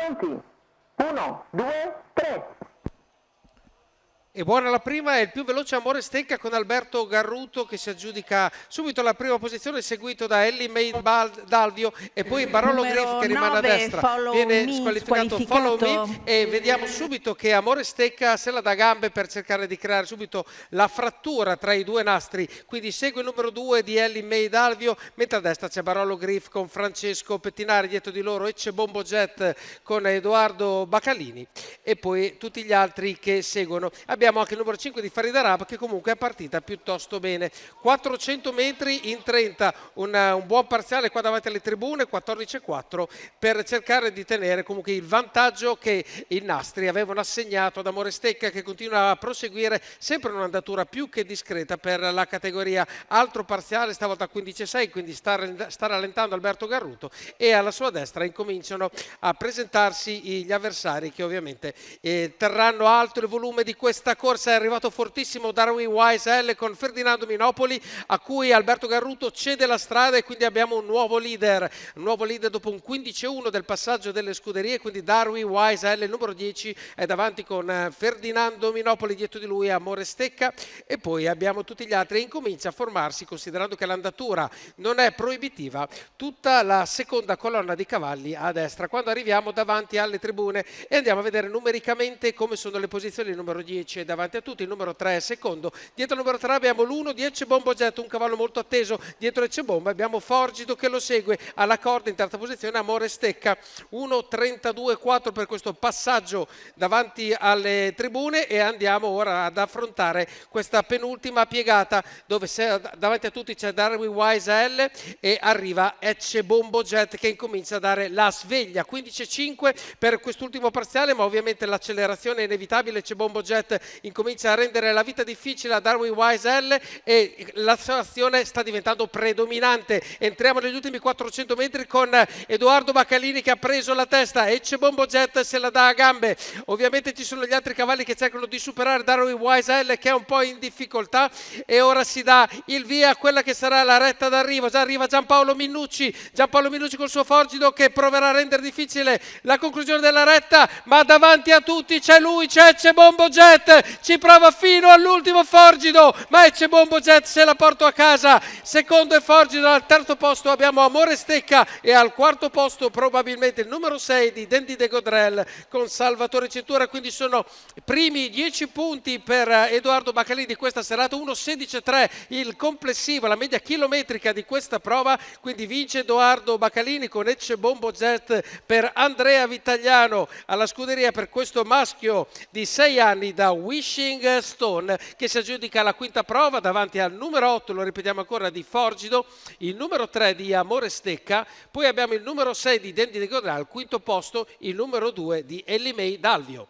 Pronti? 1, 2, 3. E buona la prima, è il più veloce Amore Stecca con Alberto Garruto che si aggiudica subito la prima posizione, seguito da Ellie May Dalvio e poi Barolo Griff che rimane a destra. Viene squalificato Follow Me e vediamo subito che Amore Stecca se la dà gambe per cercare di creare subito la frattura tra i due nastri. Quindi segue il numero 2 di Ellie May Dalvio, mentre a destra c'è Barolo Griff con Francesco Pettinari, dietro di loro Ecce Bombo Jet con Edoardo Bacalini e poi tutti gli altri che seguono. Abbiamo anche il numero 5 di Farid Arab che comunque è partita piuttosto bene. 400 metri in 30, un buon parziale qua davanti alle tribune, 14,4 per cercare di tenere comunque il vantaggio che i nastri avevano assegnato ad Amore Stecca, che continua a proseguire sempre un'andatura più che discreta per la categoria. Altro parziale stavolta 15,6, quindi sta rallentando Alberto Garruto e alla sua destra incominciano a presentarsi gli avversari che ovviamente terranno alto il volume di questa corsa. È arrivato fortissimo Darwin Wise L con Ferdinando Minopoli, a cui Alberto Garruto cede la strada e quindi abbiamo un nuovo leader dopo un 15-1 del passaggio delle scuderie. Quindi Darwin Wise L, il numero 10, è davanti con Ferdinando Minopoli, dietro di lui Amore Stecca e poi abbiamo tutti gli altri. E incomincia a formarsi, considerando che l'andatura non è proibitiva, tutta la seconda colonna di cavalli a destra quando arriviamo davanti alle tribune e andiamo a vedere numericamente come sono le posizioni. Il numero 10 è davanti a tutti, il numero 3 è secondo, dietro il numero 3 abbiamo l'1 di Ecce Bombo Jet, un cavallo molto atteso. Dietro Ecce Bombo abbiamo Forgido che lo segue alla corda in terza posizione Amore Stecca, 1,32,4 per questo passaggio davanti alle tribune. E andiamo ora ad affrontare questa penultima piegata dove davanti a tutti c'è Darwin Wise L e arriva Ecce Bombo Jet che incomincia a dare la sveglia. 15,5 per quest'ultimo parziale, ma ovviamente l'accelerazione è inevitabile. Ecce Bombo Jet incomincia a rendere la vita difficile a Darwin Wise L e l'accelerazione sta diventando predominante. Entriamo negli ultimi 400 metri con Edoardo Bacalini che ha preso la testa. Ecce Bombo Jet se la dà a gambe. Ovviamente ci sono gli altri cavalli che cercano di superare Darwin Wise L che è un po' in difficoltà e ora si dà il via a quella che sarà la retta d'arrivo. Già arriva Giampaolo Minucci col suo Forgido che proverà a rendere difficile la conclusione della retta, ma davanti a tutti c'è lui, c'è Ecce Bombo Jet, ci prova fino all'ultimo Forgido, ma Ecce Bombo Jet se la porta a casa. Secondo è Forgido, al terzo posto abbiamo Amore Stecca e al quarto posto probabilmente il numero 6 di Dandy de Godrel con Salvatore Cintura. Quindi sono primi 10 punti per Edoardo Bacalini di questa serata, 1,16,3 il complessivo, la media chilometrica di questa prova. Quindi vince Edoardo Bacalini con Ecce Bombo Jet per Andrea Vitagliano alla scuderia per questo maschio di 6 anni da Wishing Stone, che si aggiudica la quinta prova davanti al numero 8, lo ripetiamo ancora, di Forgido, il numero 3 di Amore Stecca, poi abbiamo il numero 6 di Dandy de Godrel, al quinto posto il numero 2 di Ellie May Dalvio.